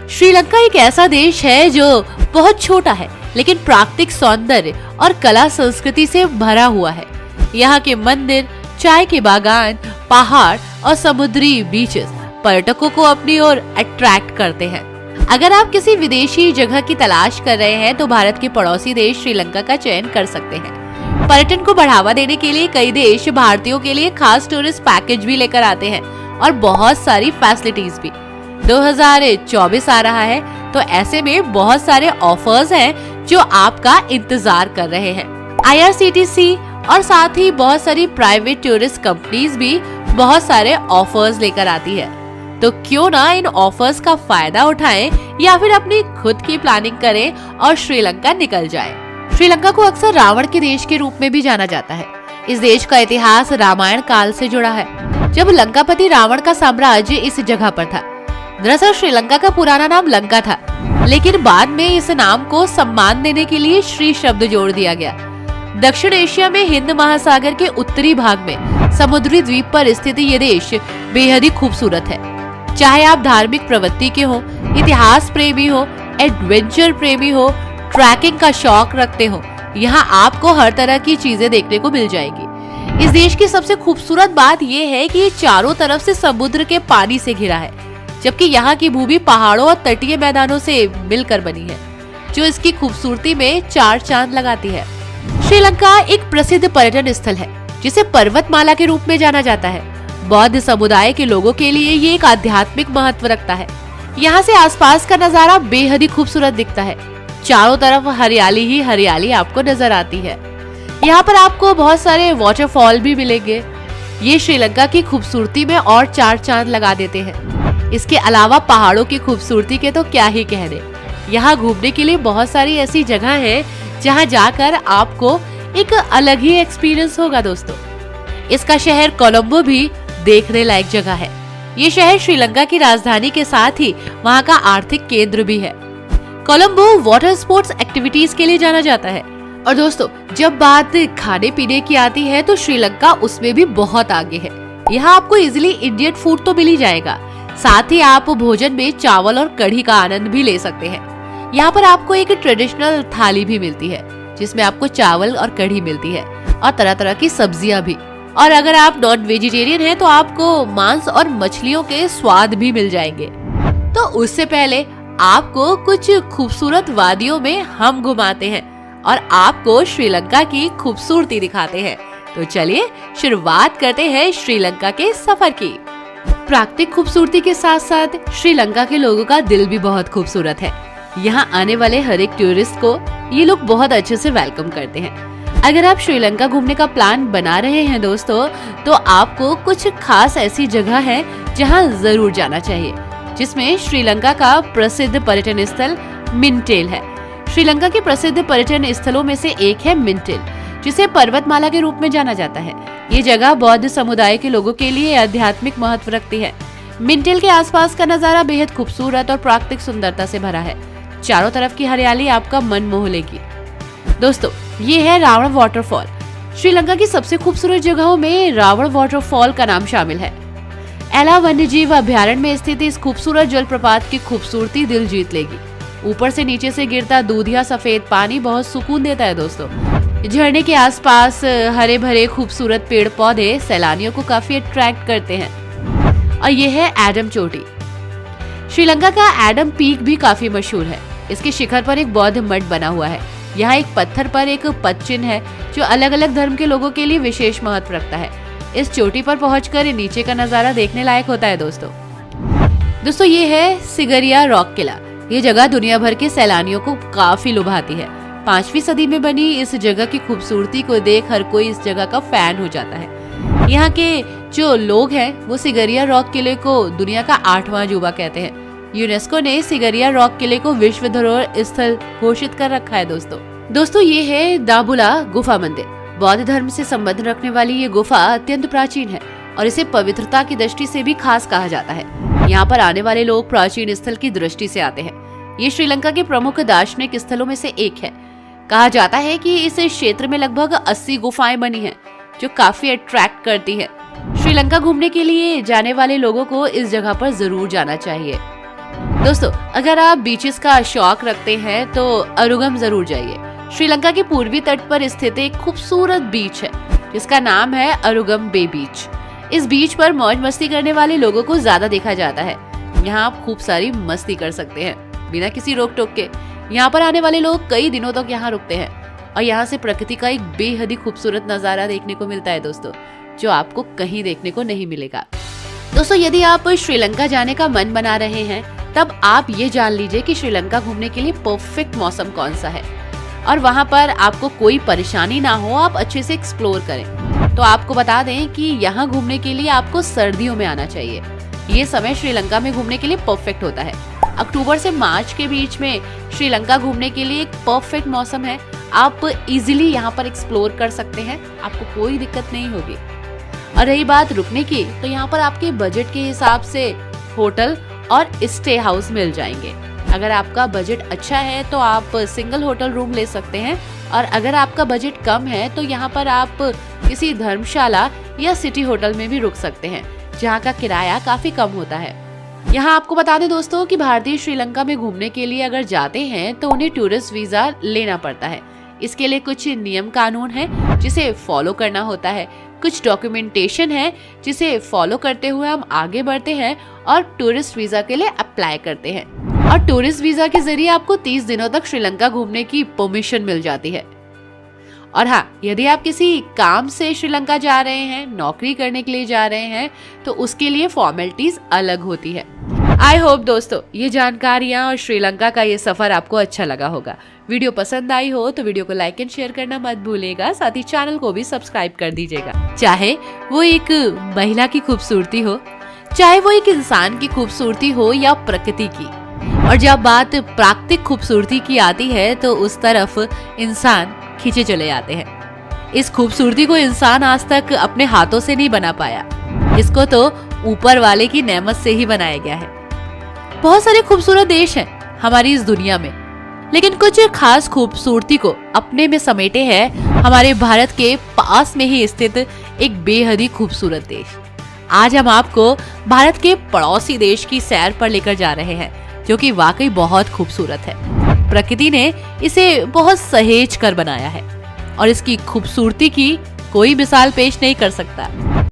श्रीलंका एक ऐसा देश है जो बहुत छोटा है, लेकिन प्राकृतिक सौंदर्य और कला संस्कृति से भरा हुआ है। यहाँ के मंदिर, चाय के बागान, पहाड़ और समुद्री बीचेस पर्यटकों को अपनी ओर अट्रैक्ट करते हैं। अगर आप किसी विदेशी जगह की तलाश कर रहे हैं तो भारत के पड़ोसी देश श्रीलंका का चयन कर सकते हैं। पर्यटन को बढ़ावा देने के लिए कई देश भारतीयों के लिए खास टूरिस्ट पैकेज भी लेकर आते हैं और बहुत सारी फैसिलिटीज भी। 2024 आ रहा है तो ऐसे में बहुत सारे ऑफर्स हैं जो आपका इंतजार कर रहे हैं। IRCTC और साथ ही बहुत सारी प्राइवेट टूरिस्ट कंपनीज भी बहुत सारे ऑफर्स लेकर आती है, तो क्यों ना इन ऑफर्स का फायदा उठाएं या फिर अपनी खुद की प्लानिंग करें और श्रीलंका निकल जाए। श्रीलंका को अक्सर रावण के देश के रूप में भी जाना जाता है। इस देश का इतिहास रामायण काल से जुड़ा है, जब लंकापति रावण का साम्राज्य इस जगह पर था। दरअसल श्रीलंका का पुराना नाम लंका था, लेकिन बाद में इस नाम को सम्मान देने के लिए श्री शब्द जोड़ दिया गया। दक्षिण एशिया में हिंद महासागर के उत्तरी भाग में समुद्री द्वीप पर स्थित ये देश बेहद ही खूबसूरत है। चाहे आप धार्मिक प्रवृत्ति के हो, इतिहास प्रेमी हो, एडवेंचर प्रेमी हो, ट्रैकिंग का शौक रखते हो, यहाँ आपको हर तरह की चीजें देखने को मिल जाएगी। इस देश की सबसे खूबसूरत बात यह है कि ये चारों तरफ से समुद्र के पानी से घिरा है, जबकि यहाँ की भूमि पहाड़ों और तटीय मैदानों से मिलकर बनी है, जो इसकी खूबसूरती में चार चांद लगाती है। श्रीलंका एक प्रसिद्ध पर्यटन स्थल है, जिसे पर्वतमाला के रूप में जाना जाता है। बौद्ध समुदाय के लोगों के लिए ये एक आध्यात्मिक महत्व रखता है। यहाँ से आसपास का नजारा बेहद ही खूबसूरत दिखता है। चारों तरफ हरियाली ही हरियाली आपको नजर आती है। यहाँ पर आपको बहुत सारे वाटरफॉल भी मिलेंगे। ये श्रीलंका की खूबसूरती में और चार चांद लगा देते हैं। इसके अलावा पहाड़ों की खूबसूरती के तो क्या ही कहने। यहाँ घूमने के लिए बहुत सारी ऐसी जगह है जहाँ जाकर आपको एक अलग ही एक्सपीरियंस होगा दोस्तों। इसका शहर कोलंबो भी देखने लायक जगह है। ये शहर श्रीलंका की राजधानी के साथ ही वहाँ का आर्थिक केंद्र भी है। कोलंबो वाटर स्पोर्ट्स एक्टिविटीज के लिए जाना जाता है। और दोस्तों, जब बात खाने पीने की आती है तो श्रीलंका उसमें भी बहुत आगे है। यहाँ आपको इजिली इंडियन फूड तो मिल ही जाएगा, साथ ही आप भोजन में चावल और कढ़ी का आनंद भी ले सकते हैं। यहाँ पर आपको एक ट्रेडिशनल थाली भी मिलती है, जिसमें आपको चावल और कढ़ी मिलती है और तरह तरह की सब्जियां भी। और अगर आप नॉन वेजिटेरियन हैं तो आपको मांस और मछलियों के स्वाद भी मिल जाएंगे। तो उससे पहले आपको कुछ खूबसूरत वादियों में हम घुमाते हैं और आपको श्रीलंका की खूबसूरती दिखाते हैं। तो चलिए शुरुआत करते हैं श्रीलंका के सफर की। प्राकृतिक खूबसूरती के साथ साथ श्रीलंका के लोगों का दिल भी बहुत खूबसूरत है। यहाँ आने वाले हर एक टूरिस्ट को ये लोग बहुत अच्छे से वेलकम करते हैं। अगर आप श्रीलंका घूमने का प्लान बना रहे हैं दोस्तों, तो आपको कुछ खास ऐसी जगह है जहाँ जरूर जाना चाहिए, जिसमें श्रीलंका का प्रसिद्ध पर्यटन स्थल मिंटेल है। श्रीलंका के प्रसिद्ध पर्यटन स्थलों में से एक है मिंटेल, जिसे पर्वतमाला के रूप में जाना जाता है। ये जगह बौद्ध समुदाय के लोगों के लिए आध्यात्मिक महत्व रखती है। मिंटेल के आसपास का नजारा बेहद खूबसूरत और प्राकृतिक सुंदरता से भरा है। चारों तरफ की हरियाली आपका मन मोह लेगी। दोस्तों, ये है रावण वाटरफॉल। श्रीलंका की सबसे खूबसूरत जगहों में रावण वाटरफॉल का नाम शामिल है। एला वन्यजीव अभ्यारण्य में स्थित इस खूबसूरत जलप्रपात की खूबसूरती दिल जीत लेगी। ऊपर से नीचे से गिरता दूधिया सफेद पानी बहुत सुकून देता है दोस्तों। झरने के आसपास हरे भरे खूबसूरत पेड़ पौधे सैलानियों को काफी अट्रैक्ट करते हैं। और ये है एडम चोटी। श्रीलंका का एडम पीक भी काफी मशहूर है। इसके शिखर पर एक बौद्ध मठ बना हुआ है। यहाँ एक पत्थर पर एक पदचिन्ह है जो अलग अलग धर्म के लोगों के लिए विशेष महत्व रखता है। इस चोटी पर पहुंचकर नीचे का नजारा देखने लायक होता है दोस्तों। ये है सिगरिया रॉक किला। ये जगह दुनिया भर के सैलानियों को काफी लुभाती है। 5वीं सदी में बनी इस जगह की खूबसूरती को देख हर कोई इस जगह का फैन हो जाता है। यहाँ के जो लोग हैं वो सिगरिया रॉक किले को दुनिया का 8वां अजूबा कहते हैं। यूनेस्को ने सिगरिया रॉक किले को विश्व धरोहर स्थल घोषित कर रखा है दोस्तों। ये है दाबुला गुफा मंदिर। बौद्ध धर्म से संबंध रखने वाली ये गुफा अत्यंत प्राचीन है और इसे पवित्रता की दृष्टि से भी खास कहा जाता है। यहाँ पर आने वाले लोग प्राचीन स्थल की दृष्टि से आते हैं। ये श्रीलंका के प्रमुख दार्शनिक स्थलों में से एक है। कहा जाता है कि इस क्षेत्र में लगभग 80 गुफाएं बनी हैं, जो काफी अट्रैक्ट करती है। श्रीलंका घूमने के लिए जाने वाले लोगों को इस जगह पर जरूर जाना चाहिए। दोस्तों, अगर आप बीचेस का शौक रखते हैं तो अरुगम जरूर जाइए। श्रीलंका के पूर्वी तट पर स्थित एक खूबसूरत बीच है जिसका नाम है अरुगम बे बीच। इस बीच पर मौज मस्ती करने वाले लोगों को ज्यादा देखा जाता है। यहाँ आप खूब सारी मस्ती कर सकते हैं बिना किसी रोक टोक के। यहाँ पर आने वाले लोग कई दिनों तक यहाँ रुकते हैं और यहाँ से प्रकृति का एक बेहद ही खूबसूरत नजारा देखने को मिलता है दोस्तों, जो आपको कहीं देखने को नहीं मिलेगा। दोस्तों, यदि आप श्रीलंका जाने का मन बना रहे हैं तब आप ये जान लीजिए कि श्रीलंका घूमने के लिए परफेक्ट मौसम कौन सा है और वहाँ पर आपको कोई परेशानी ना हो, आप अच्छे से एक्सप्लोर करें। तो आपको बता दें कि यहाँ घूमने के लिए आपको सर्दियों में आना चाहिए। ये समय श्रीलंका में घूमने के लिए परफेक्ट होता है। अक्टूबर से मार्च के बीच में श्रीलंका घूमने के लिए एक परफेक्ट मौसम है। आप इजीली यहाँ पर एक्सप्लोर कर सकते हैं, आपको कोई दिक्कत नहीं होगी। और रही बात रुकने की, तो यहाँ पर आपके बजट के हिसाब से होटल और स्टे हाउस मिल जाएंगे। अगर आपका बजट अच्छा है तो आप सिंगल होटल रूम ले सकते हैं और अगर आपका बजट कम है तो यहाँ पर आप किसी धर्मशाला या सिटी होटल में भी रुक सकते हैं, जहाँ का किराया काफी कम होता है। यहाँ आपको बता दें दोस्तों कि भारतीय श्रीलंका में घूमने के लिए अगर जाते हैं तो उन्हें टूरिस्ट वीजा लेना पड़ता है। इसके लिए कुछ नियम कानून है जिसे फॉलो करना होता है, कुछ डॉक्यूमेंटेशन है जिसे फॉलो करते हुए हम आगे बढ़ते हैं और टूरिस्ट वीजा के लिए अप्लाई करते हैं। और टूरिस्ट वीजा के जरिए आपको 30 दिनों तक श्रीलंका घूमने की परमिशन मिल जाती है। और हाँ, यदि आप किसी काम से श्रीलंका जा रहे हैं, नौकरी करने के लिए जा रहे हैं, तो उसके लिए फॉर्मेलिटीज अलग होती है। आई होप दोस्तों ये जानकारियाँ और श्रीलंका का ये सफर आपको अच्छा लगा होगा। वीडियो पसंद आई हो तो वीडियो को लाइक एंड शेयर करना मत भूलिएगा, साथ ही चैनल को भी सब्सक्राइब कर दीजिएगा। चाहे वो एक महिला की खूबसूरती हो, चाहे वो एक इंसान की खूबसूरती हो या प्रकृति की। और जब बात प्राकृतिक खूबसूरती की आती है तो उस तरफ इंसान खींचे चले आते हैं। इस खूबसूरती को इंसान आज तक अपने हाथों से नहीं बना पाया, इसको तो ऊपर वाले की नेमत से ही बनाया गया है। बहुत सारे खूबसूरत देश हैं हमारी इस दुनिया में, लेकिन कुछ खास खूबसूरती को अपने में समेटे है हमारे भारत के पास में ही स्थित एक बेहद ही खूबसूरत देश। आज हम आपको भारत के पड़ोसी देश की सैर पर लेकर जा रहे हैं, जो कि वाकई बहुत खूबसूरत है। प्रकृति ने इसे बहुत सहेज कर बनाया है और इसकी खूबसूरती की कोई मिसाल पेश नहीं कर सकता।